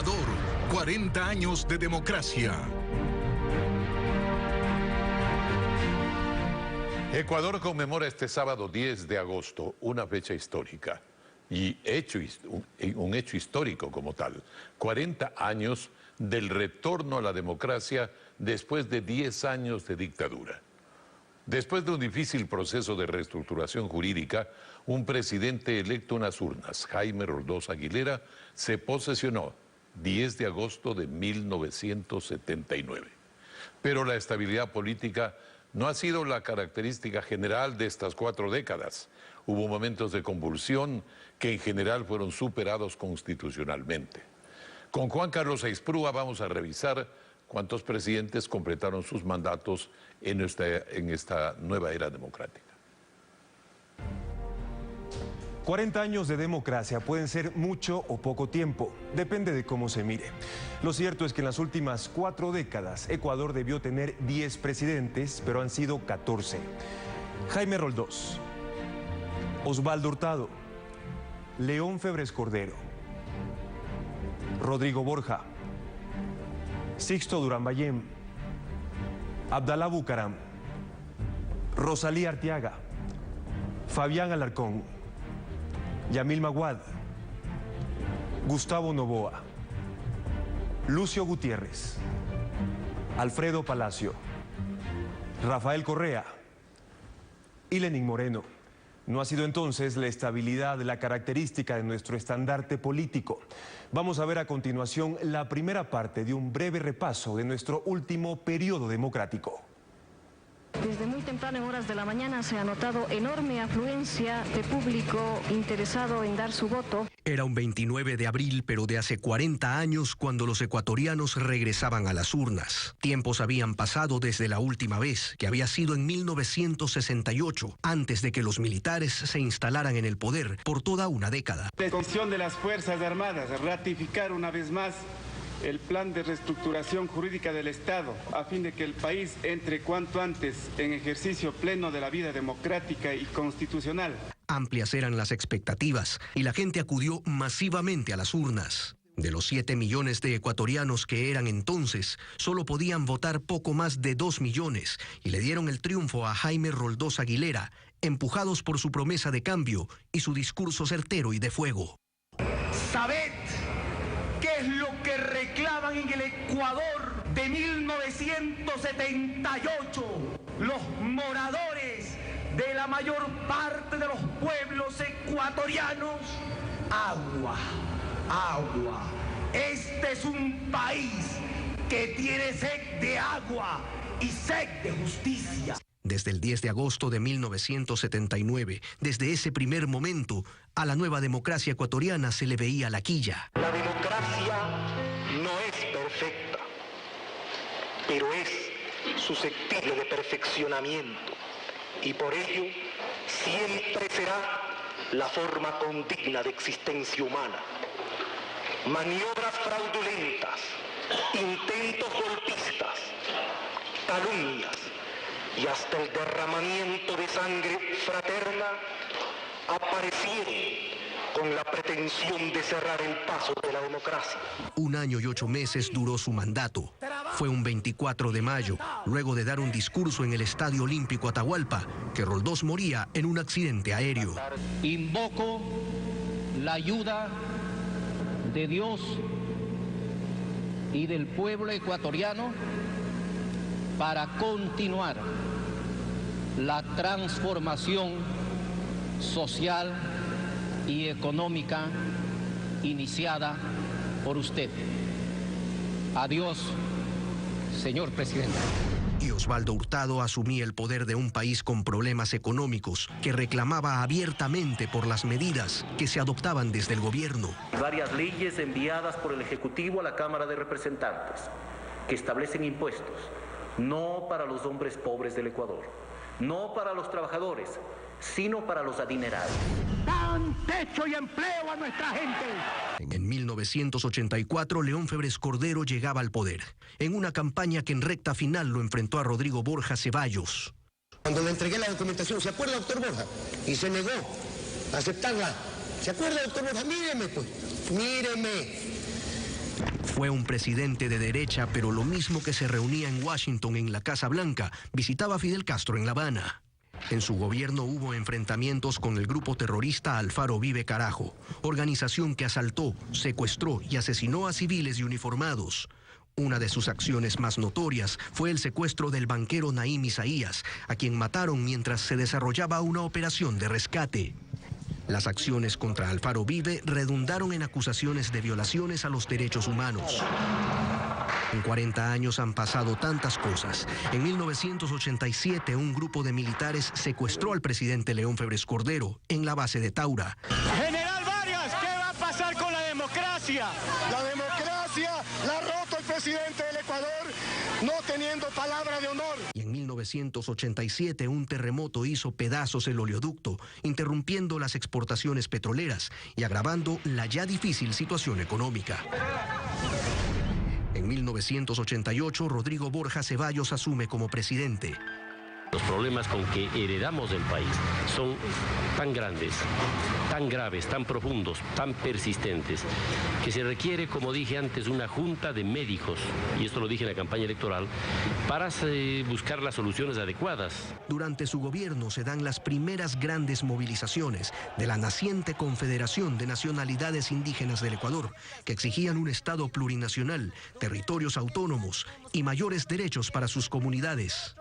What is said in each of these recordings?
Ecuador, 40 años de democracia. Ecuador conmemora este sábado 10 de agosto una fecha histórica y un hecho histórico como tal. 40 años del retorno a la democracia después de 10 años de dictadura. Después de un difícil proceso de reestructuración jurídica, un presidente electo en las urnas, Jaime Roldós Aguilera, se posesionó 10 de agosto de 1979. Pero la estabilidad política no ha sido la característica general de estas 4 décadas. Hubo momentos de convulsión que en general fueron superados constitucionalmente. Con Juan Carlos Aizprúa vamos a revisar cuántos presidentes completaron sus mandatos en esta nueva era democrática. 40 años de democracia pueden ser mucho o poco tiempo, depende de cómo se mire. Lo cierto es que en las últimas 4 décadas Ecuador debió tener 10 presidentes, pero han sido 14. Jaime Roldós, Osvaldo Hurtado, León Febres Cordero, Rodrigo Borja, Sixto Durán Ballén, Abdalá Bucaram, Rosalía Arteaga, Fabián Alarcón, Yamil Maguad, Gustavo Noboa, Lucio Gutiérrez, Alfredo Palacio, Rafael Correa y Lenín Moreno. No ha sido entonces la estabilidad la característica de nuestro estandarte político. Vamos a ver a continuación la primera parte de un breve repaso de nuestro último periodo democrático. Desde muy temprano en horas de la mañana se ha notado enorme afluencia de público interesado en dar su voto. Era un 29 de abril, pero de hace 40 años, cuando los ecuatorianos regresaban a las urnas. Tiempos habían pasado desde la última vez, que había sido en 1968, antes de que los militares se instalaran en el poder por toda una década. La decisión de las Fuerzas Armadas, ratificar una vez más el plan de reestructuración jurídica del Estado, a fin de que el país entre cuanto antes en ejercicio pleno de la vida democrática y constitucional. Amplias eran las expectativas y la gente acudió masivamente a las urnas. De los 7 millones de ecuatorianos que eran entonces, solo podían votar poco más de 2 millones y le dieron el triunfo a Jaime Roldós Aguilera, empujados por su promesa de cambio y su discurso certero y de fuego. ¿Sabed qué es lo que reclaman en el Ecuador de 1978 los moradores de la mayor parte de los pueblos ecuatorianos? Agua, agua. Este es un país que tiene sed de agua y sed de justicia. Desde el 10 de agosto de 1979, desde ese primer momento, a la nueva democracia ecuatoriana se le veía la quilla. La democracia no es perfecta, pero es susceptible de perfeccionamiento y por ello siempre será la forma condigna de existencia humana. Maniobras fraudulentas, intentos golpistas, calumnias y hasta el derramamiento de sangre fraterna aparecieron con la pretensión de cerrar el paso de la democracia. 1 año y 8 meses duró su mandato. Fue un 24 de mayo, luego de dar un discurso en el Estadio Olímpico Atahualpa, que Roldós moría en un accidente aéreo. Invoco la ayuda de Dios y del pueblo ecuatoriano para continuar la transformación social y económica iniciada por usted. Adiós, señor presidente. Y Osvaldo Hurtado asumía el poder de un país con problemas económicos que reclamaba abiertamente por las medidas que se adoptaban desde el gobierno. Varias leyes enviadas por el Ejecutivo a la Cámara de Representantes que establecen impuestos, no para los hombres pobres del Ecuador, no para los trabajadores, sino para los adinerados. Dan techo y empleo a nuestra gente. En 1984, León Febres Cordero llegaba al poder, en una campaña que en recta final lo enfrentó a Rodrigo Borja Ceballos. Cuando le entregué la documentación, ¿se acuerda, doctor Borja? Y se negó a aceptarla. ¿Se acuerda, doctor Borja? Míreme, pues, míreme. Fue un presidente de derecha, pero lo mismo que se reunía en Washington en la Casa Blanca, visitaba a Fidel Castro en La Habana. En su gobierno hubo enfrentamientos con el grupo terrorista Alfaro Vive Carajo, organización que asaltó, secuestró y asesinó a civiles y uniformados. Una de sus acciones más notorias fue el secuestro del banquero Naim Isaías, a quien mataron mientras se desarrollaba una operación de rescate. Las acciones contra Alfaro Vive redundaron en acusaciones de violaciones a los derechos humanos. En 40 años han pasado tantas cosas. En 1987, un grupo de militares secuestró al presidente León Febres Cordero en la base de Taura. General Varias, ¿qué va a pasar con la democracia? La democracia la ha roto el presidente del Ecuador, no teniendo palabra de honor. Y en 1987, un terremoto hizo pedazos el oleoducto, interrumpiendo las exportaciones petroleras y agravando la ya difícil situación económica. En 1988, Rodrigo Borja Ceballos asume como presidente. Los problemas con que heredamos del país son tan grandes, tan graves, tan profundos, tan persistentes, que se requiere, como dije antes, una junta de médicos, y esto lo dije en la campaña electoral, para buscar las soluciones adecuadas. Durante su gobierno se dan las primeras grandes movilizaciones de la naciente Confederación de Nacionalidades Indígenas del Ecuador, que exigían un Estado plurinacional, territorios autónomos y mayores derechos para sus comunidades.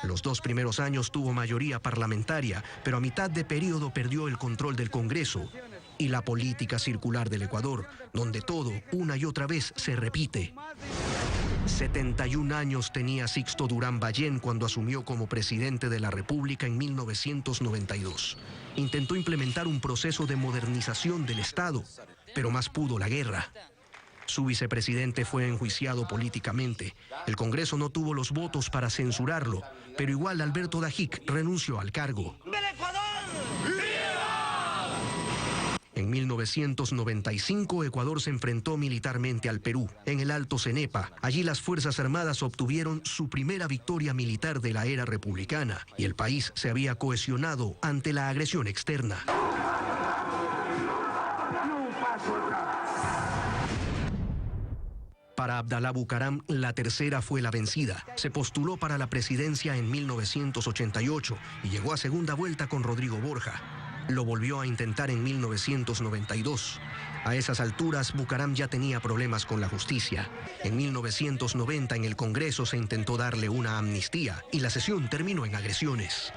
Los 2 primeros años tuvo mayoría parlamentaria, pero a mitad de periodo perdió el control del Congreso y la política circular del Ecuador, donde todo, una y otra vez, se repite. 71 años tenía Sixto Durán Ballén cuando asumió como presidente de la República en 1992. Intentó implementar un proceso de modernización del Estado, pero más pudo la guerra. Su vicepresidente fue enjuiciado políticamente. El Congreso no tuvo los votos para censurarlo, pero igual Alberto Dajic renunció al cargo. En 1995, Ecuador se enfrentó militarmente al Perú, en el Alto Cenepa. Allí las Fuerzas Armadas obtuvieron su primera victoria militar de la era republicana y el país se había cohesionado ante la agresión externa. Para Abdalá Bucaram, la tercera fue la vencida. Se postuló para la presidencia en 1988 y llegó a segunda vuelta con Rodrigo Borja. Lo volvió a intentar en 1992. A esas alturas, Bucaram ya tenía problemas con la justicia. En 1990, en el Congreso se intentó darle una amnistía y la sesión terminó en agresiones.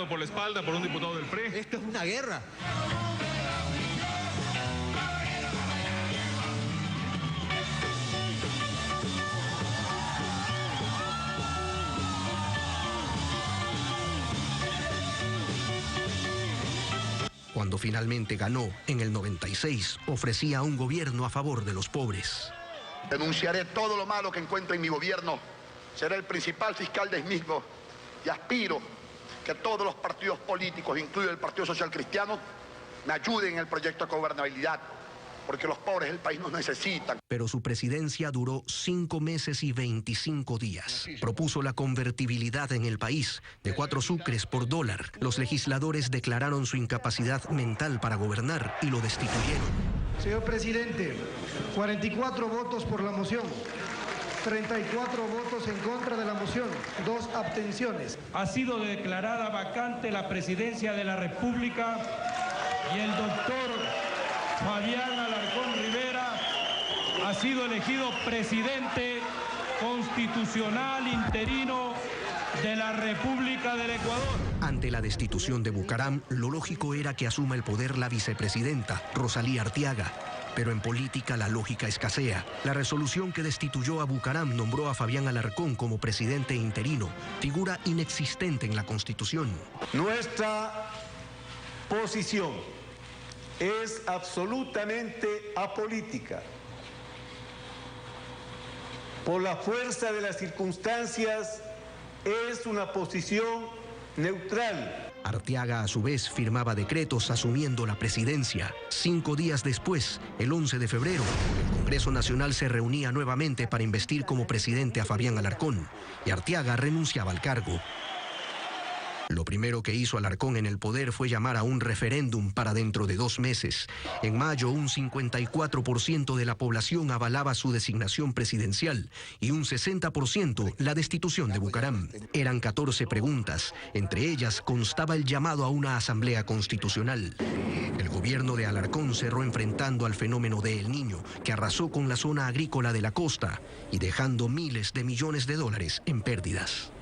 Por la espalda por un diputado del PRE. Esto es una guerra. Cuando finalmente ganó, en el 96, ofrecía un gobierno a favor de los pobres. Denunciaré todo lo malo que encuentre en mi gobierno. Seré el principal fiscal del mismo y aspiro que todos los partidos políticos, incluido el Partido Social Cristiano, me ayuden en el proyecto de gobernabilidad, porque los pobres del país nos necesitan. Pero su presidencia duró 5 meses y 25 días. Propuso la convertibilidad en el país de 4 sucres por dólar. Los legisladores declararon su incapacidad mental para gobernar y lo destituyeron. Señor presidente, 44 votos por la moción. 34 votos en contra de la moción, 2 abstenciones. Ha sido declarada vacante la presidencia de la República y el doctor Fabián Alarcón Rivera ha sido elegido presidente constitucional interino de la República del Ecuador. Ante la destitución de Bucaram, lo lógico era que asuma el poder la vicepresidenta, Rosalía Arteaga. Pero en política la lógica escasea. La resolución que destituyó a Bucaram nombró a Fabián Alarcón como presidente interino, figura inexistente en la Constitución. Nuestra posición es absolutamente apolítica. por la fuerza de las circunstancias, es una posición neutral. Arteaga, a su vez, firmaba decretos asumiendo la presidencia. 5 días después, el 11 de febrero, el Congreso Nacional se reunía nuevamente para investir como presidente a Fabián Alarcón, y Arteaga renunciaba al cargo. Lo primero que hizo Alarcón en el poder fue llamar a un referéndum para dentro de 2 meses. En mayo, un 54% de la población avalaba su designación presidencial y un 60% la destitución de Bucaram. Eran 14 preguntas. Entre ellas constaba el llamado a una asamblea constitucional. El gobierno de Alarcón cerró enfrentando al fenómeno de El Niño, que arrasó con la zona agrícola de la costa y dejando miles de millones de dólares en pérdidas.